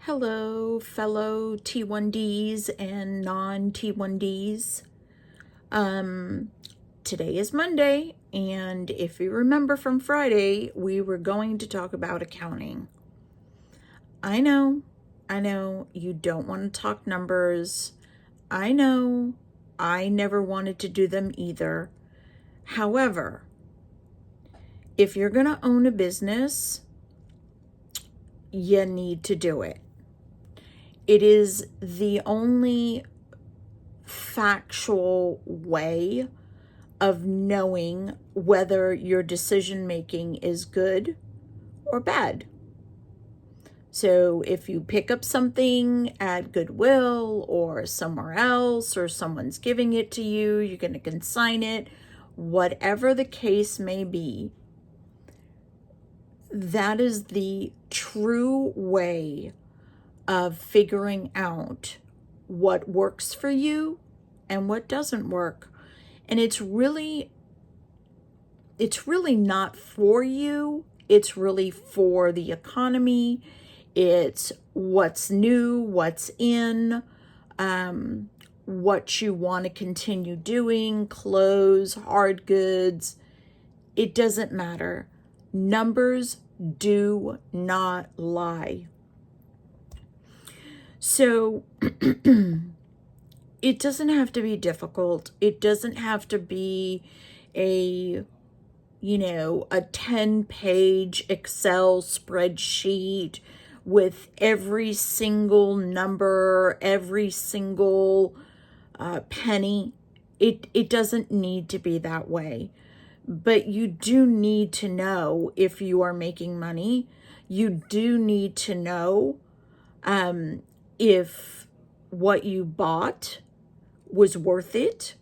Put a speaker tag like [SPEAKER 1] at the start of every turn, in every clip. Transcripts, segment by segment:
[SPEAKER 1] Hello, fellow T1Ds and non-T1Ds. Today is Monday, and if you remember from Friday, we were going to talk about accounting. I know, you don't want to talk numbers. I know, I never wanted to do them either. However, if you're going to own a business, you need to do it. It is the only factual way of knowing whether your decision making is good or bad. So if you pick up something at Goodwill or somewhere else, or someone's giving it to you, you're going to consign it, whatever the case may be, that is the true way of figuring out what works for you and what doesn't work. And it's really not for you. It's really for the economy. It's what's new, what's in, what you want to continue doing, clothes, hard goods. It doesn't matter. Numbers do not lie. So it doesn't have to be difficult. It doesn't have to be a 10-page Excel spreadsheet with every single number, every single penny. It doesn't need to be that way. But you do need to know if you are making money. You do need to know if what you bought was worth it,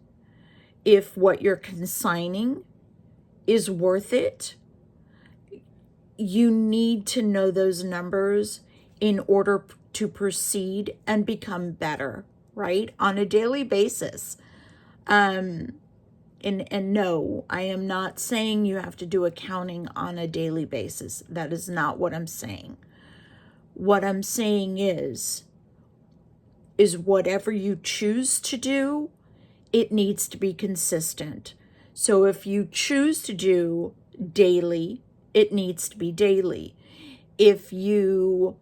[SPEAKER 1] if what you're consigning is worth it. You need to know those numbers in order to proceed and become better, right? On a daily basis. And no, I am not saying you have to do accounting on a daily basis. That is not what I'm saying. What I'm saying is whatever you choose to do, it needs to be consistent. So if you choose to do daily, it needs to be daily. If you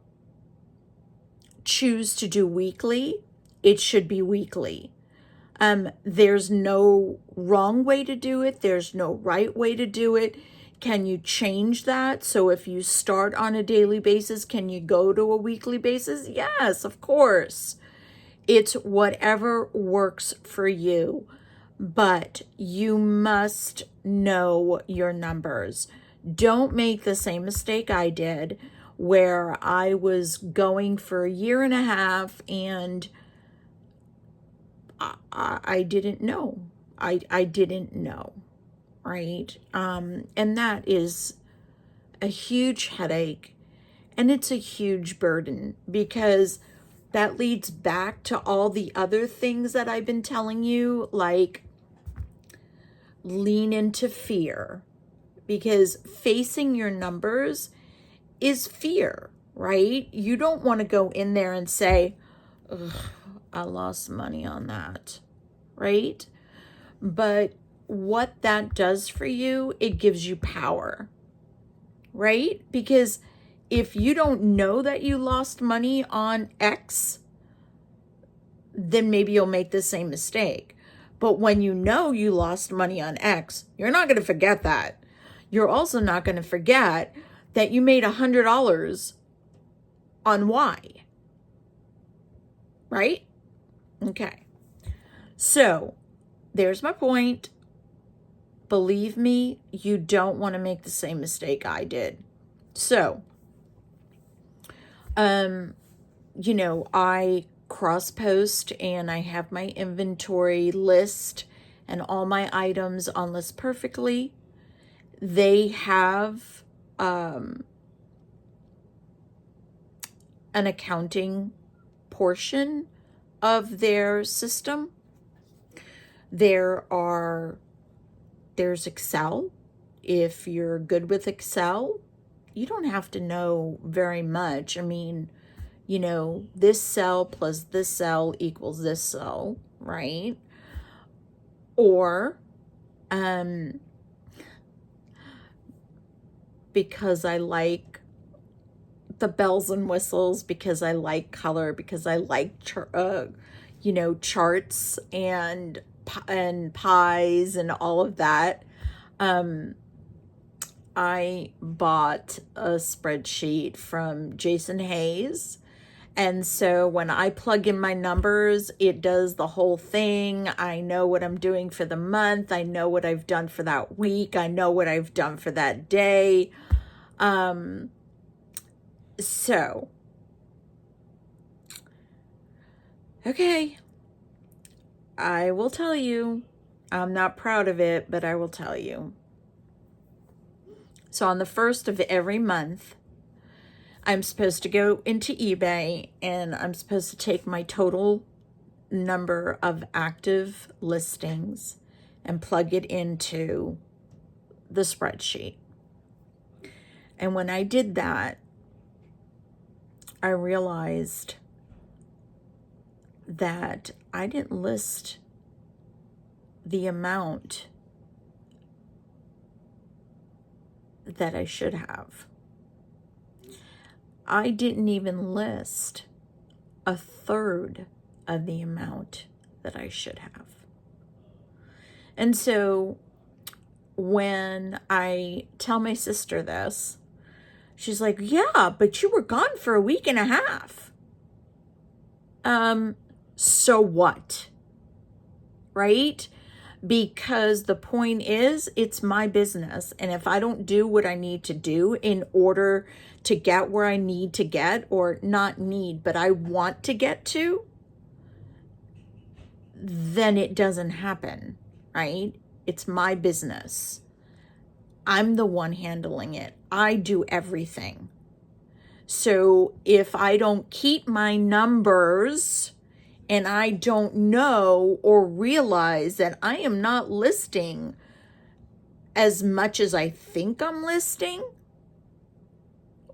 [SPEAKER 1] choose to do weekly, it should be weekly. There's no wrong way to do it. There's no right way to do it. Can you change that? So if you start on a daily basis, can you go to a weekly basis? Yes, of course. It's whatever works for you, but you must know your numbers. Don't make the same mistake I did, where I was going for a year and a half and I didn't know. I didn't know, right? And that is a huge headache, and it's a huge burden, because that leads back to all the other things that I've been telling you, like lean into fear, because facing your numbers is fear, right? You don't want to go in there and say, ugh, I lost money on that, right? But what that does for you, it gives you power, right? Because if you don't know that you lost money on X, then maybe you'll make the same mistake. But when you know you lost money on X, you're not going to forget that. You're also not going to forget that you made $100 on Y, right? Okay. So there's my point. Believe me, you don't want to make the same mistake I did. So, I cross post and I have my inventory list and all my items on List Perfectly. They have an accounting portion of their system. There's Excel. If you're good with Excel, you don't have to know very much. I mean, you know, this cell plus this cell equals this cell, right? Or because I like the bells and whistles, because I like color, because I like you know, charts and pies and all of that. I bought a spreadsheet from Jason Hayes. And so when I plug in my numbers, it does the whole thing. I know what I'm doing for the month. I know what I've done for that week. I know what I've done for that day. So, okay, I will tell you. I'm not proud of it, but I will tell you. So on the first of every month, I'm supposed to go into eBay and I'm supposed to take my total number of active listings and plug it into the spreadsheet. And when I did that, I realized that I didn't list the amount that I should have. I didn't even list a third of the amount that I should have. And so when I tell my sister this, she's like, yeah, but you were gone for a week and a half. So what? Right? Because the point is, it's my business. And if I don't do what I need to do in order to get where I need to get, or not need, but I want to get to, then it doesn't happen, right? It's my business. I'm the one handling it. I do everything. So if I don't keep my numbers and I don't know or realize that I am not listing as much as I think I'm listing,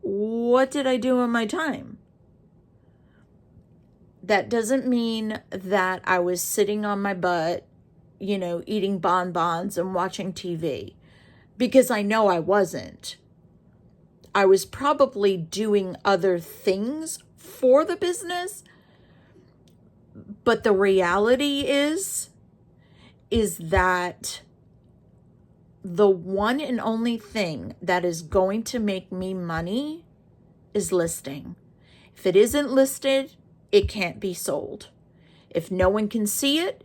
[SPEAKER 1] what did I do in my time? That doesn't mean that I was sitting on my butt, you know, eating bonbons and watching TV, because I know I wasn't. I was probably doing other things for the business, but the reality is that the one and only thing that is going to make me money is listing. If it isn't listed, it can't be sold. If no one can see it,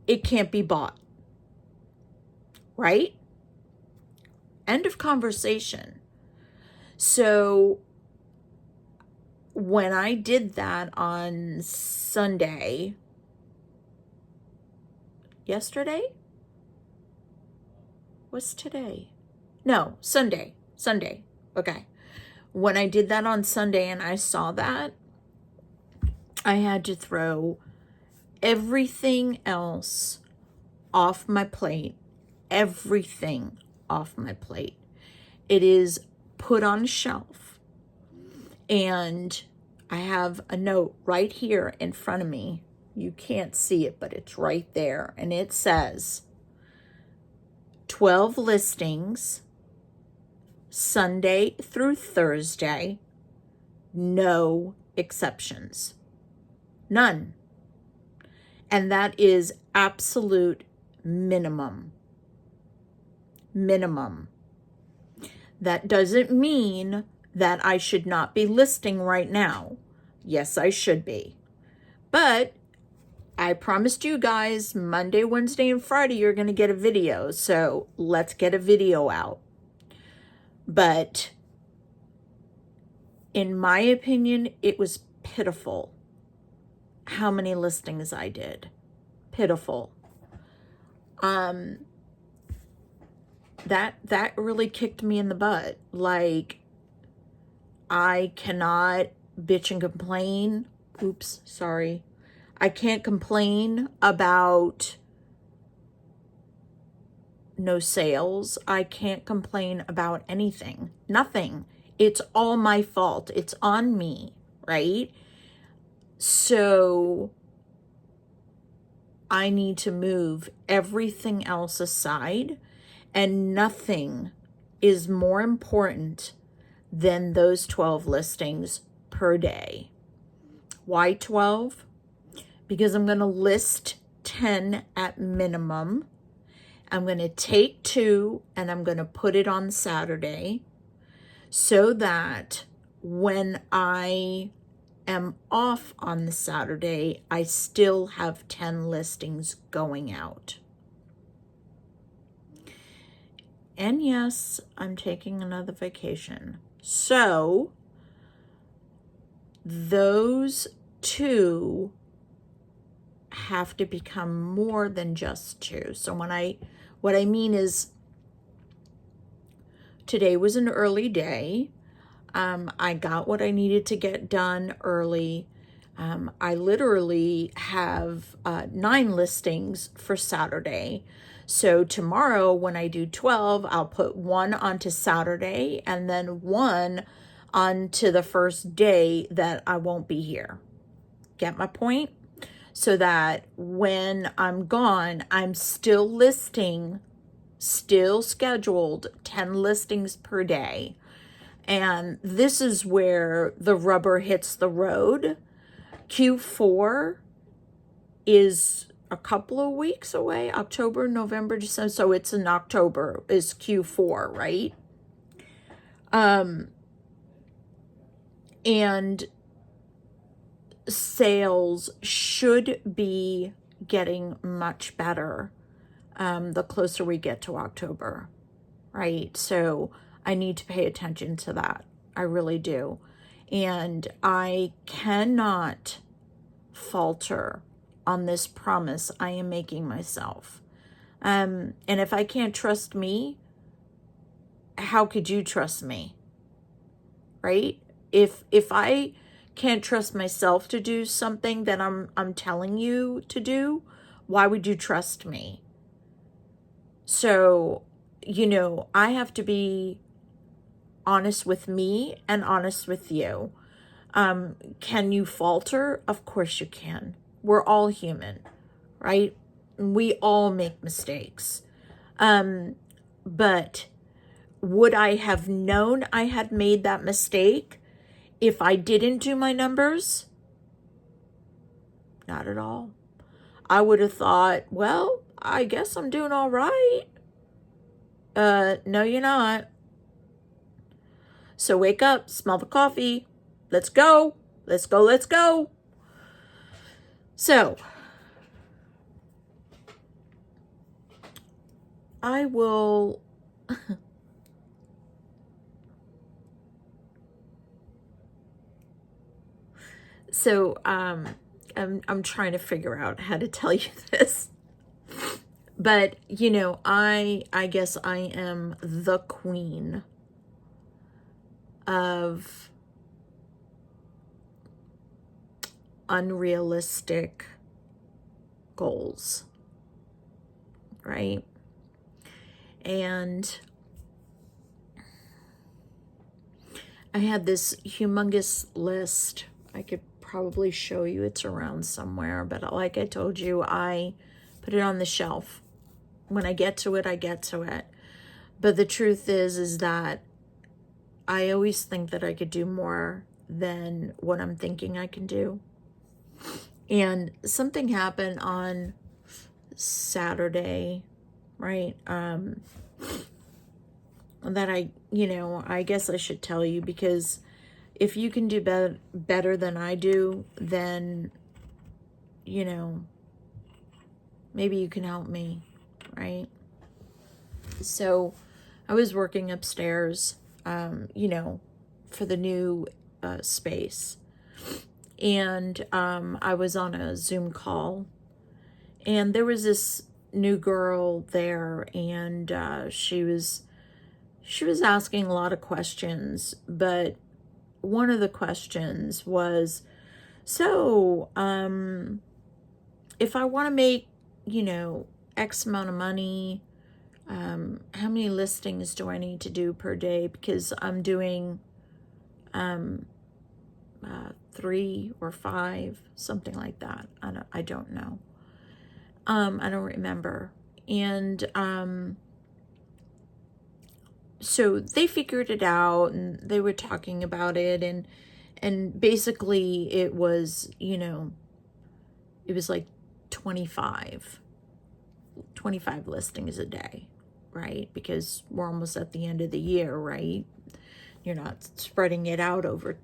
[SPEAKER 1] it can't be bought. Right? End of conversation. So when I did that on Sunday, yesterday? What's today? No, Sunday. Okay. When I did that on Sunday and I saw that, I had to throw everything else off my plate. Everything off my plate. It is put on a shelf. And I have a note right here in front of me. You can't see it, but it's right there. And it says 12 listings, Sunday through Thursday, no exceptions. None. And that is absolute minimum. Minimum. That doesn't mean that I should not be listing right now. Yes, I should be. But I promised you guys Monday, Wednesday, and Friday you're going to get a video. So let's get a video out. But in my opinion, it was pitiful how many listings I did. Pitiful. That really kicked me in the butt. Like, I cannot bitch and complain. Oops, sorry. I can't complain about no sales. I can't complain about anything. Nothing. It's all my fault. It's on me, right? So I need to move everything else aside, and nothing is more important than those 12 listings per day. Why 12? Because I'm going to list 10 at minimum. I'm going to take 2 and I'm going to put it on Saturday so that when I am off on the Saturday, I still have 10 listings going out. And yes, I'm taking another vacation. So those 2 have to become more than just 2. So what I mean is, today was an early day. I got what I needed to get done early. I literally have 9 listings for Saturday. So tomorrow when I do 12, I'll put 1 onto Saturday and then 1 onto the first day that I won't be here. Get my point? So that when I'm gone, I'm still scheduled 10 listings per day. And this is where the rubber hits the road. Q4 is a couple of weeks away, October, November, December. So it's in October is Q4, right? And sales should be getting much better the closer we get to October, right? So I need to pay attention to that. I really do. And I cannot falter on this promise I am making myself. And if I can't trust me, how could you trust me? Right? If I can't trust myself to do something that I'm telling you to do, why would you trust me? So, I have to be honest with me and honest with you. Can you falter? Of course you can. We're all human, right? We all make mistakes. But would I have known I had made that mistake if I didn't do my numbers? Not at all. I would have thought, well, I guess I'm doing all right. No, you're not. So wake up, smell the coffee. Let's go. Let's go. Let's go. So I will I'm trying to figure out how to tell you this. But, I guess I am the queen of unrealistic goals, right? And I had this humongous list. I could probably show you, it's around somewhere, but like I told you, I put it on the shelf. When I get to it, I get to it. But the truth is that I always think that I could do more than what I'm thinking I can do. And something happened on Saturday, right? That I guess I should tell you, because if you can do better than I do, then, maybe you can help me, right? So I was working upstairs, for the new space. And I was on a Zoom call, and there was this new girl there, and she was asking a lot of questions, but one of the questions was, so if I want to make, X amount of money, how many listings do I need to do per day? Because I'm doing 3 or 5, something like that. I don't know. I don't remember. And so they figured it out, and they were talking about it, and basically it was, you know, it was like 25 listings a day, right? Because we're almost at the end of the year, right? You're not spreading it out over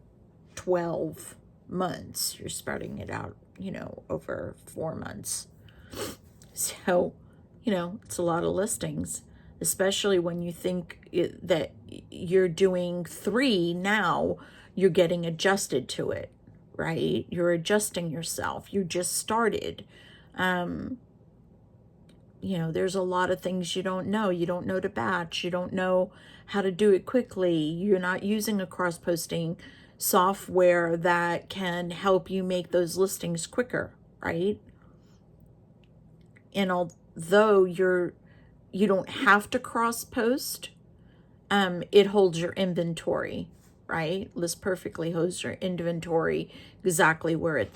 [SPEAKER 1] 12 months. You're spreading it out, you know, over 4 months. So, you know, it's a lot of listings, especially when you think that you're doing 3 now, you're getting adjusted to it, right? You're adjusting yourself. You just started. You know, there's a lot of things you don't know. You don't know to batch. You don't know how to do it quickly. You're not using a cross-posting software that can help you make those listings quicker, right? And although you don't have to cross-post, it holds your inventory, right? List Perfectly holds your inventory exactly where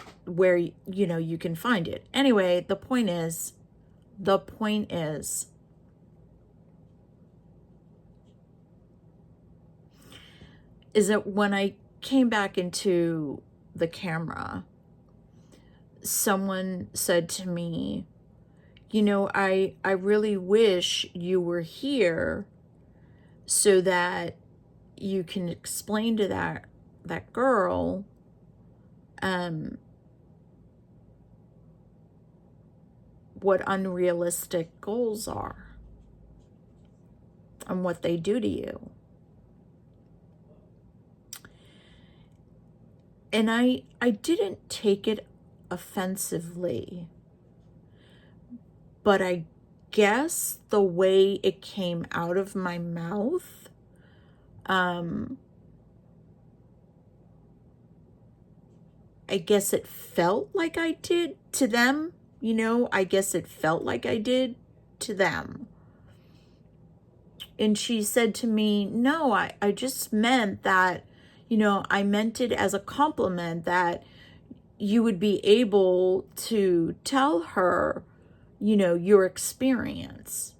[SPEAKER 1] you know you can find it. Anyway, the point is that when I came back into the camera, someone said to me, you know, I really wish you were here so that you can explain to that girl what unrealistic goals are and what they do to you. And I didn't take it offensively, but I guess the way it came out of my mouth, I guess it felt like I did to them, you know, I guess it felt like I did to them. And she said to me, no, I just meant that, you know, I meant it as a compliment that you would be able to tell her, you know, your experience.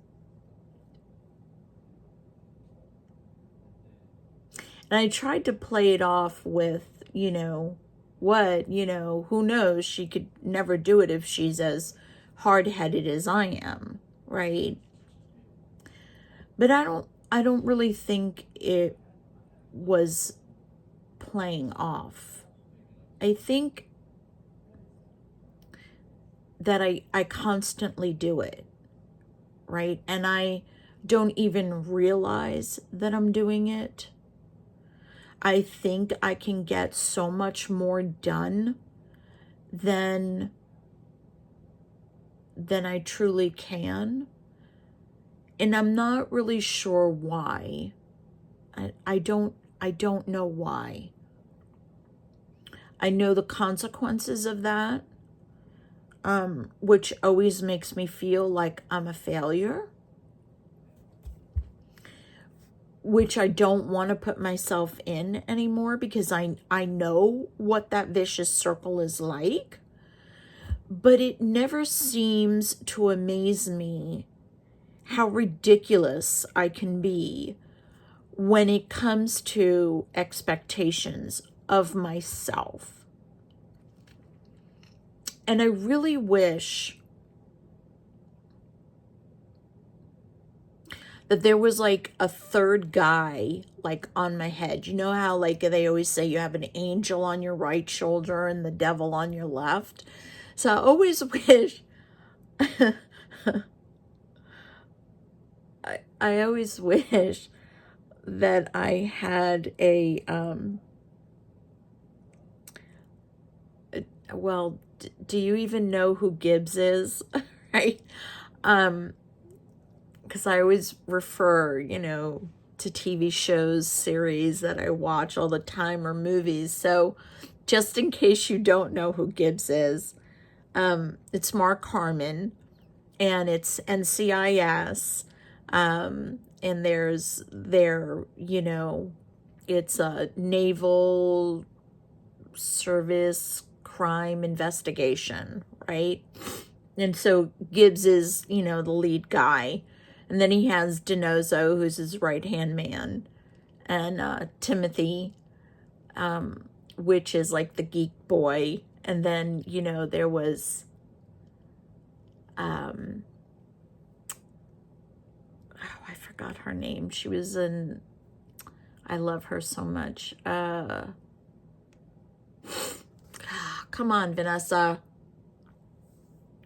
[SPEAKER 1] And I tried to play it off with, you know, who knows, she could never do it if she's as hard-headed as I am, right? But I don't really think it was playing off. I think that I constantly do it, right? And I don't even realize that I'm doing it. I think I can get so much more done than I truly can. And I'm not really sure why. I don't know why. I know the consequences of that, which always makes me feel like I'm a failure, which I don't want to put myself in anymore because I know what that vicious circle is like. But it never seems to amaze me how ridiculous I can be when it comes to expectations of myself. And I really wish that there was like a third guy like on my head. You know how like they always say you have an angel on your right shoulder and the devil on your left? So I always wish I always wish that I had a well, do you even know who Gibbs is? Right? Because I always refer, you know, to TV shows, series that I watch all the time, or movies. So just in case you don't know who Gibbs is, it's Mark Harmon, and it's NCIS, and you know, it's a naval service crime investigation, right? And so Gibbs is, the lead guy. And then he has DiNozzo, who's his right-hand man, and Timothy, which is like the geek boy. And then, there was, oh, I forgot her name. She was in, I love her so much. Come on, Vanessa.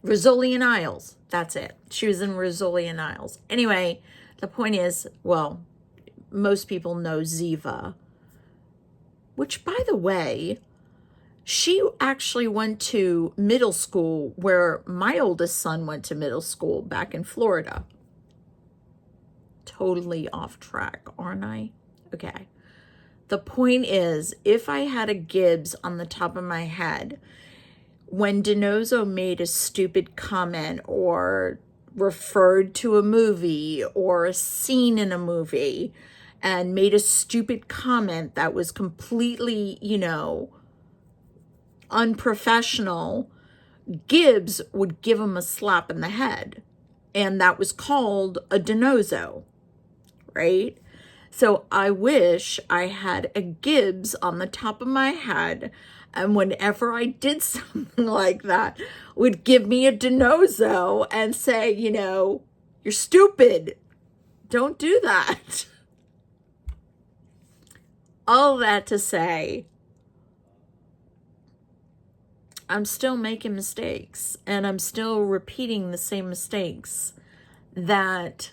[SPEAKER 1] Rizzoli and Isles. That's it. She was in Rizzoli and Isles. Anyway, the point is, well, most people know Ziva, which, by the way, she actually went to middle school where my oldest son went to middle school back in Florida. Totally off track, aren't I? Okay. The point is, if I had a Gibbs on the top of my head, when DiNozzo made a stupid comment or referred to a movie or a scene in a movie and made a stupid comment that was completely, unprofessional, Gibbs would give him a slap in the head. And that was called a DiNozzo, right? So I wish I had a Gibbs on the top of my head, and whenever I did something like that, would give me a DiNozzo and say, you're stupid. Don't do that. All that to say, I'm still making mistakes, and I'm still repeating the same mistakes that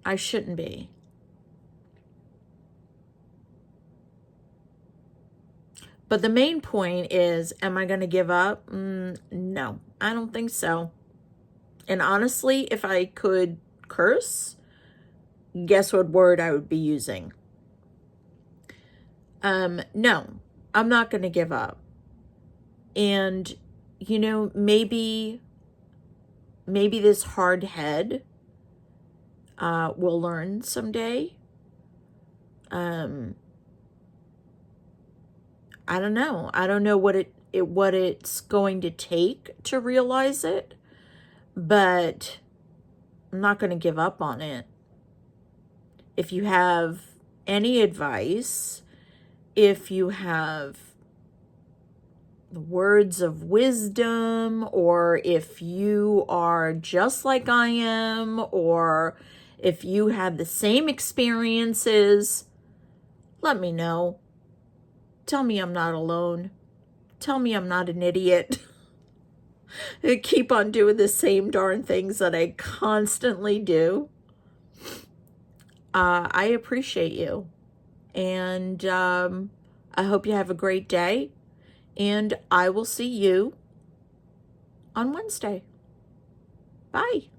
[SPEAKER 1] I shouldn't be. But the main point is, am I going to give up? No, I don't think so. And honestly, if I could curse, guess what word I would be using? No, I'm not going to give up. And, maybe this hard head will learn someday. I don't know. I don't know what it's going to take to realize it, but I'm not going to give up on it. If you have any advice, if you have words of wisdom, or if you are just like I am, or if you had the same experiences, let me know. Tell me I'm not alone. Tell me I'm not an idiot. I keep on doing the same darn things that I constantly do. I appreciate you. And I hope you have a great day. And I will see you on Wednesday. Bye.